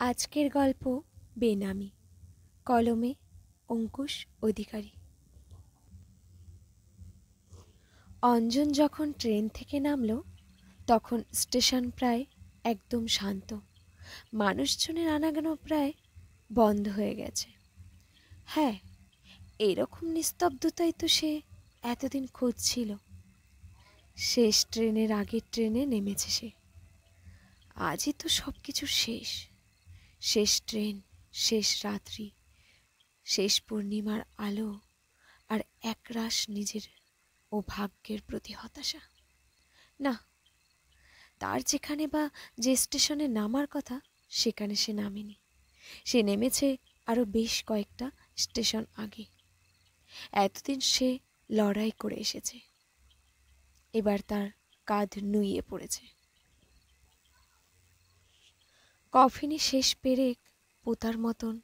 আজকের গল্প বেনামি। কলমে অঙ্কুশ অধিকারী। অঞ্জন যখন ট্রেন থেকে নামল তখন স্টেশন প্রায় একদম শান্ত। মানুষজনের আনাগোনা প্রায় বন্ধ হয়ে গেছে। হ্যাঁ, এরকম নিস্তব্ধতাই তো সে এতদিন খুঁজছিল। শেষ ট্রেনের আগের ট্রেনে নেমেছে সে। আজই তো সব কিছু শেষ। শেষ ট্রেন, শেষ রাত্রি, শেষ পূর্ণিমার আলো, আর একরাশ নিজের ও ভাগ্যের প্রতি হতাশা। না, তার যেখানে বা যে স্টেশনে নামার কথা সেখানে সে নামেনি। সে নেমেছে আরও বেশ কয়েকটা স্টেশন আগে। এতদিন সে লড়াই করে এসেছে, এবার তার কাঁধ নুইয়ে পড়েছে। কফিনে শেষ পেরেক পোতার মতন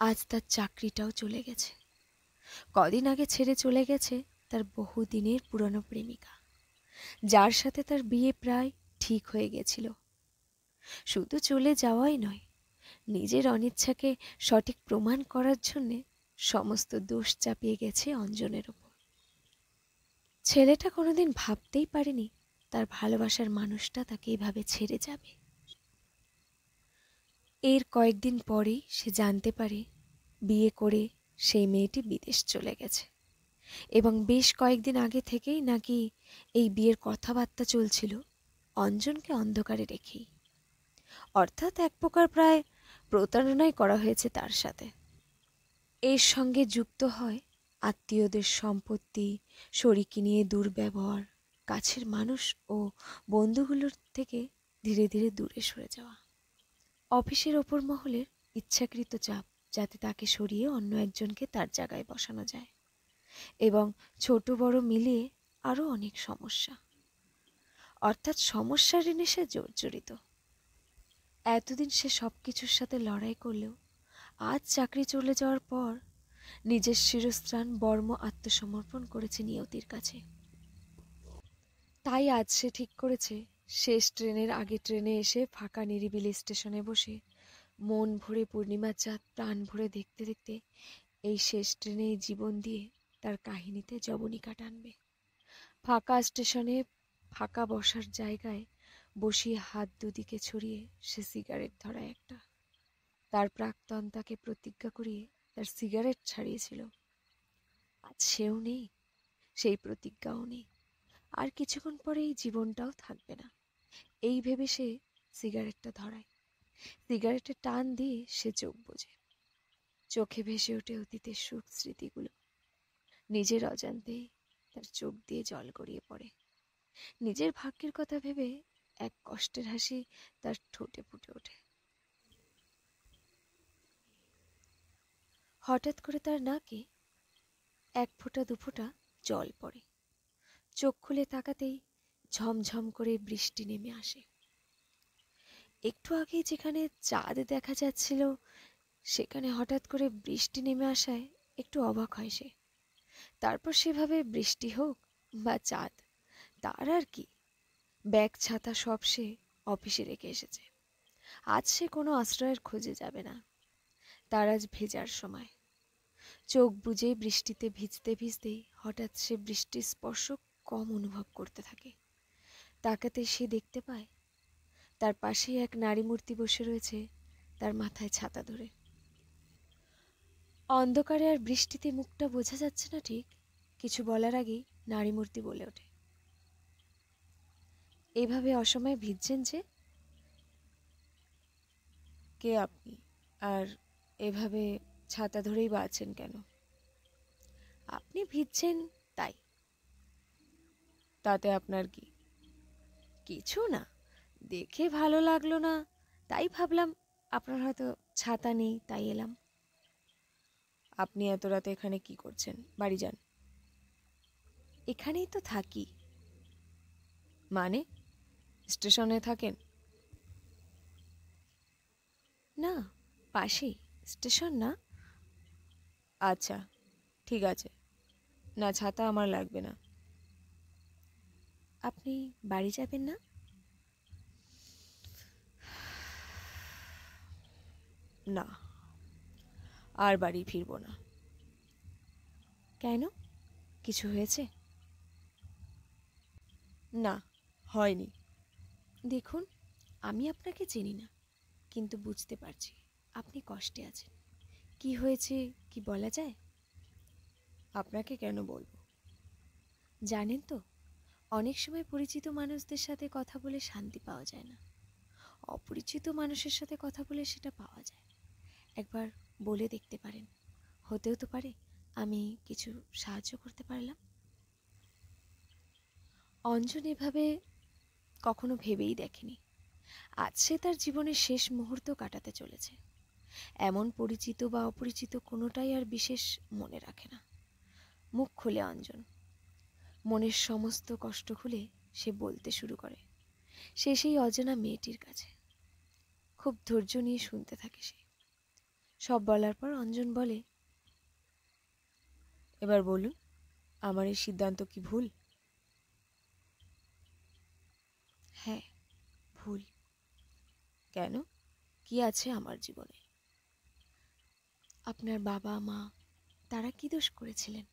আজ তার চাকরিটাও চলে গেছে। কদিন আগে ছেড়ে চলে গেছে তার বহুদিনের পুরনো প্রেমিকা, যার সাথে তার বিয়ে প্রায় ঠিক হয়ে গেছিল। শুধু চলে যাওয়াই নয়, নিজের অনিচ্ছাকে সঠিক প্রমাণ করার জন্যে সমস্ত দোষ চাপিয়ে গেছে অঞ্জনের ওপর। ছেলেটা কোনোদিন ভাবতেই পারেনি তার ভালোবাসার মানুষটা তাকে এইভাবে ছেড়ে যাবে। এর কয়েকদিন পরেই সে জানতে পারে বিয়ে করে সেই মেয়েটি বিদেশ চলে গেছে, এবং বেশ কয়েকদিন আগে থেকেই নাকি এই বিয়ের কথাবার্তা চলছিল অঞ্জনকে অন্ধকারে রেখেই। অর্থাৎ এক প্রকার প্রায় প্রতারণাই করা হয়েছে তার সাথে। এর সঙ্গে যুক্ত হয় আত্মীয়দের সম্পত্তি, শরিকি নিয়ে দুর্ব্যবহার, কাছের মানুষ ও বন্ধুগুলোর থেকে ধীরে ধীরে দূরে সরে যাওয়া, অফিসের ওপর মহলের ইচ্ছাকৃত চাপ যাতে তাকে সরিয়ে অন্য একজনকে তার জায়গায় বসানো যায়, এবং ছোট বড় মিলিয়ে আরও অনেক সমস্যা। অর্থাৎ সমস্যার ঋণে সে জর্জরিত। এতদিন সে সব কিছুর সাথে লড়াই করলেও আজ চাকরি চলে যাওয়ার পর নিজের শিরস্ত্রাণ বর্ম আত্মসমর্পণ করেছে নিয়তির কাছে। তাই আজ সে ঠিক করেছে শেষ ট্রেনের আগে ট্রেনে এসে ফাঁকা নিরিবিলি স্টেশনে বসে মন ভরে পূর্ণিমার চাঁদ প্রাণ ভরে দেখতে দেখতে এই শেষ ট্রেনে জীবন দিয়ে তার কাহিনীতে জবনিকা টানবে। ফাঁকা স্টেশনে ফাঁকা বসার জায়গায় বসিয়ে হাত দুদিকে ছড়িয়ে সে সিগারেট ধরায় একটা। তার প্রাক্তন তাকে প্রতিজ্ঞা করিয়ে তার সিগারেট ছাড়িয়েছিল। আজ সেও নেই, সেই প্রতিজ্ঞাও নেই, আর কিছুক্ষণ পরে এই জীবনটাও থাকবে না। এই ভেবে সে সিগারেটটা ধরায়। সিগারেটের টান দিয়ে সে চোখ বোঝে। চোখে ভেসে ওঠে অতীতের সুখ স্মৃতিগুলো। নিজের অজান্তেই তার চোখ দিয়ে জল গড়িয়ে পড়ে। নিজের ভাগ্যের কথা ভেবে এক কষ্টের হাসি তার ঠোঁটে ফুটে ওঠে। হঠাৎ করে তার নাকে এক ফোঁটা দুফোঁটা জল পড়ে। চোখ খুলে তাকাতেই ঝমঝম করে বৃষ্টি নেমে আসে। একটু আগে যেখানে চাঁদ দেখা যাচ্ছিল সেখানে হঠাৎ করে বৃষ্টি নেমে আসায় একটু অবাক হয় সে। তারপর সেভাবে বৃষ্টি হোক বা চাঁদ, তার আর কি। ব্যাগ ছাতা সব সে অফিসে রেখে এসেছে। আজ সে কোনো আশ্রয়ের খোঁজে যাবে না। তার আজ ভেজার সময়। চোখ বুজে বৃষ্টিতে ভিজতে ভিজতেই হঠাৎ সে বৃষ্টির স্পর্শ কম অনুভব করতে থাকে। তাকাতে সে দেখতে পায় তার পাশেই এক নারী মূর্তি বসে রয়েছে, তার মাথায় ছাতা ধরে। অন্ধকারে আর বৃষ্টিতে মুখটা বোঝা যাচ্ছে না ঠিক। কিছু বলার আগেই নারী মূর্তি বলে ওঠে, এভাবে অসময়ে ভিজছেন যে? কে আপনি? আর এভাবে ছাতা ধরেই বা আছেন কেন? আপনি ভিজছেন তাই। তাতে আপনার কি? কিছু না, দেখে ভালো লাগলো না, তাই ভাবলাম আপনার হয়তো ছাতা নেই, তাই এলাম। আপনি এত রাতে এখানে কি করছেন? বাড়ি যান। এখানেই তো থাকি। মানে স্টেশনে থাকেন? না, পাশেই। স্টেশন না। আচ্ছা, ঠিক আছে। না, ছাতা আমার লাগবে না। আপনি বাড়ি যাবেন না? না, আর বাড়ি ফিরব না। কেন? কিছু হয়েছে? না, হয়নি। দেখুন, আমি আপনাকে চিনি না, কিন্তু বুঝতে পারছি আপনি কষ্টে আছেন। কি হয়েছে কি বলা যায়? আপনাকে কেন বলবো? জানেন তো, অনেক সময় পরিচিত মানুষদের সাথে কথা বলে শান্তি পাওয়া যায় না, অপরিচিত মানুষের সাথে কথা বলে সেটা পাওয়া যায়। একবার বলে দেখতে পারেন, হতেও তো পারে আমি কিছু সাহায্য করতে পারলাম। অঞ্জন এভাবে কখনো ভেবেই দেখেনি আজ সে তার জীবনের শেষ মুহূর্ত কাটাতে চলেছে। এমন পরিচিত বা অপরিচিত কোনোটাই আর বিশেষ মনে রাখে না। মুখ খুলে অঞ্জন মনের সমস্ত কষ্ট খুলে সে বলতে শুরু করে। সে সেই অজানা মেয়েটির কাছে খুব ধৈর্য নিয়ে শুনতে থাকে। সে সব বলার পর অঞ্জন বলে, এবার বলুন, আমার এই সিদ্ধান্ত কি ভুল? হ্যাঁ, ভুল। কেন? কি আছে আমার জীবনে? আপনার বাবা মা তারা কি দোষ করেছিলেন?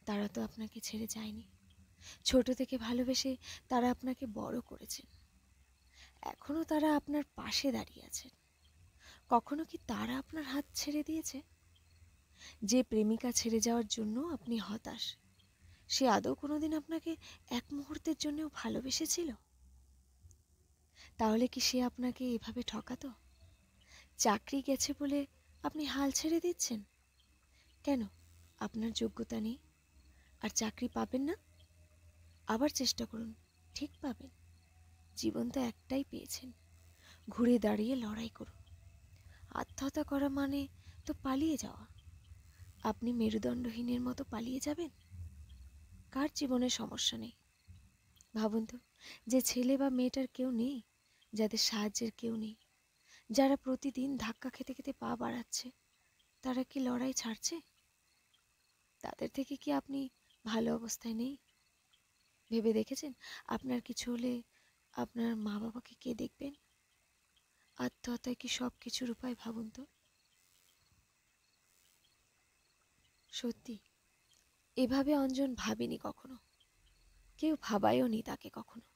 তারা তো আপনাকে ছেড়ে যায়নি। ছোট থেকে ভালোবেসে তারা আপনাকে বড় করেছেন। এখনো তারা আপনার পাশে দাঁড়িয়ে আছেন। কখনো কি তারা আপনার হাত ছেড়ে দিয়েছে? যে প্রেমিকা ছেড়ে যাওয়ার জন্য আপনি হতাশ, সে আদৌ কোনোদিন আপনাকে এক মুহূর্তের জন্যও ভালোবেসেছিল? তাহলে কি সে আপনাকে এভাবে ঠকাতো? চাকরি গেছে বলে আপনি হাল ছেড়ে দিচ্ছেন? কেন? আপনার যোগ্যতা নেই আর চাকরি পাবেন না? আবার চেষ্টা করুন, ঠিক পাবেন। জীবন তো একটাই পেয়েছেন, ঘুরে দাঁড়িয়ে লড়াই করুন। আত্মহত্যা করা মানে তো পালিয়ে যাওয়া। আপনি মেরুদণ্ডহীনের মতো পালিয়ে যাবেন? কার জীবনে সমস্যা নেই? ভাবুন তো, যে ছেলে বা মেয়েটার কেউ নেই, যাদের সাহায্যের কেউ নেই, যারা প্রতিদিন ধাক্কা খেতে খেতে পা বাড়াচ্ছে, তারা কি লড়াই ছাড়ছে? তাদের থেকে কি আপনি ভালো অবস্থায় নেই? ভেবে দেখেছেন আপনার কিছু হলে আপনার মা বাবাকে কে দেখবেন? আত্মহত্যায় কি সব কিছুর উপায়? ভাবুন তো। সত্যি, এভাবে অঞ্জন ভাবেনি কখনো, কেউ ভাবায়ও নি তাকে কখনো।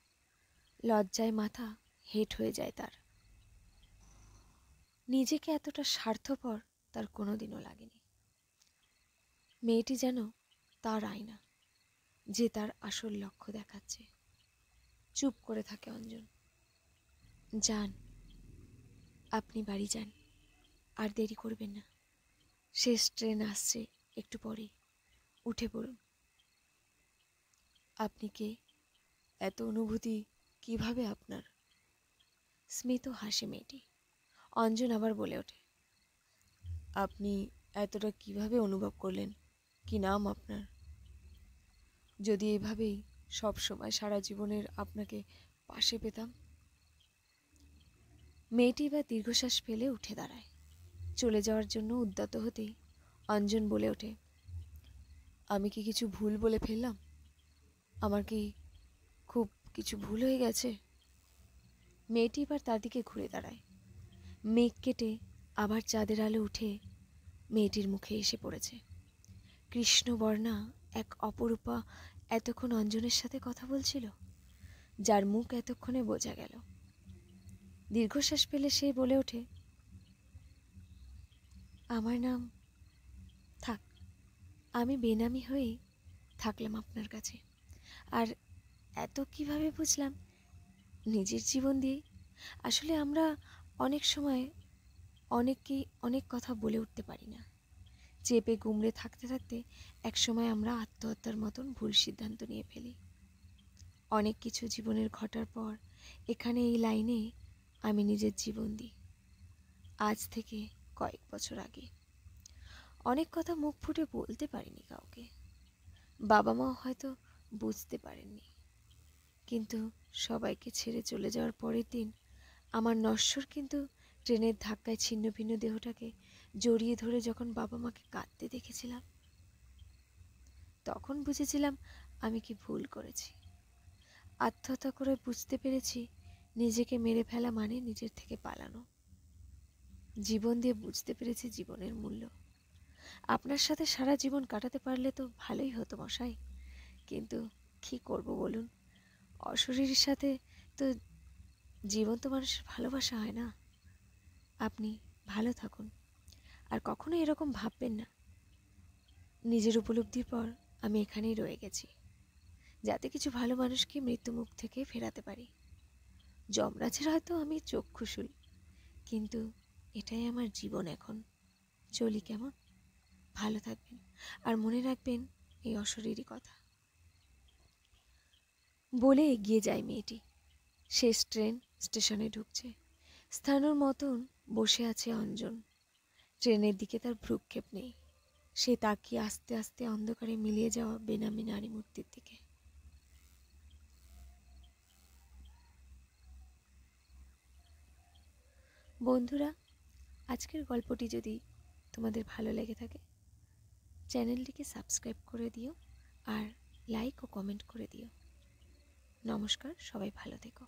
লজ্জায় মাথা হেঁট হয়ে যায় তার। নিজেকে এতটা স্বার্থপর তার কোনোদিনও লাগেনি। মেয়েটি যেন তার আয়না, যে তার আসল লক্ষ্য দেখাচ্ছে। চুপ করে থাকে অঞ্জন। যান, আপনি বাড়ি যান, আর দেরি করবেন না। শেষ ট্রেন আসছে একটু পরেই, উঠে পড়ুন। আপনি কে? এত অনুভূতি কিভাবে আপনার? স্মিত হাসে মেয়েটি। অঞ্জন আবার বলে ওঠে, আপনি এতটা কিভাবে অনুভব করলেন? কি নাম আপনার? যদি এভাবেই সব সময় সারা জীবনের আপনাকে পাশে পেতাম। মেয়েটি এবার দীর্ঘশ্বাস ফেলে উঠে দাঁড়ায়। চলে যাওয়ার জন্য উদ্যত হতেই অঞ্জন বলে ওঠে, আমি কি কিছু ভুল বলে ফেললাম? আমার কি খুব কিছু ভুল হয়ে গেছে? মেয়েটি এবার তার দিকে ঘুরে দাঁড়ায়। মেঘ কেটে আবার চাঁদের আলো উঠে মেয়েটির মুখে এসে পড়েছে। কৃষ্ণবর্ণা এক অপরূপা এতক্ষণ অঞ্জনের সাথে কথা বলছিল, যার মুখ এতক্ষণে বোঝা গেল। দীর্ঘশ্বাস ফেলে সে বলে ওঠে, আমার নাম থাক, আমি বেনামি হয়েই থাকলাম আপনার কাছে। আর এত কিভাবে বুঝলাম? নিজের জীবন দিয়ে। আসলে আমরা অনেক সময় অনেককেই অনেক কথা বলে উঠতে পারি না। চেপে গুমড়ে থাকতে থাকতে একসময় আমরা আত্মহত্যার মতন ভুল সিদ্ধান্ত নিয়ে ফেলি। অনেক কিছু জীবনের ঘটার পর এখানে এই লাইনে আমি নিজের জীবন দিই। আজ থেকে কয়েক বছর আগে অনেক কথা মুখ ফুটে বলতে পারিনি কাউকে। বাবা মাও হয়তো বুঝতে পারেননি, কিন্তু সবাইকে ছেড়ে চলে যাওয়ার পরের দিন আমার নশ্বর কিন্তু ট্রেনের ধাক্কায় ছিন্ন ভিন্ন দেহটাকে জড়িয়ে ধরে যখন বাবা মাকে কাঁদতে দেখেছিলাম, তখন বুঝেছিলাম আমি কি ভুল করেছি। আত্মহত্যা করে বুঝতে পেরেছি নিজেকে মেরে ফেলা মানে নিজের থেকে পালানো। জীবন দিয়ে বুঝতে পেরেছি জীবনের মূল্য। আপনার সাথে সারা জীবন কাটাতে পারলে তো ভালোই হতো মশাই, কিন্তু কী করব বলুন, অশরীরীর সাথে তো জীবন তো মানুষের ভালোবাসা হয় না। আপনি ভালো থাকুন, আর কখনো এরকম ভাববেন না। নিজের উপলব্ধির পর আমি এখানেই রয়ে গেছি, যাতে কিছু ভালো মানুষকে মৃত্যুমুখ থেকে ফেরাতে পারি। যমরাজের হয়তো আমি চক্ষুশূল, কিন্তু এটাই আমার জীবন এখন। চলি কেমন? ভালো থাকবেন, আর মনে রাখবেন এই অশরীরী কথা। বলে এগিয়ে যায় মেয়েটি। শেষ ট্রেন স্টেশনে ঢুকছে। স্থানুর মতন বসে আছে অঞ্জন। ট্রেনের দিকে তার ভ্রুক্ষেপ নেই। সে তাকিয়ে আস্তে আস্তে অন্ধকারে মিলিয়ে যাওয়া বেনামি নারী মূর্তির দিকে। বন্ধুরা, আজকের গল্পটি যদি তোমাদের ভালো লেগে থাকে, চ্যানেলটিকে সাবস্ক্রাইব করে দিও, আর লাইক ও কমেন্ট করে দিও। নমস্কার, সবাই ভালো থেকো।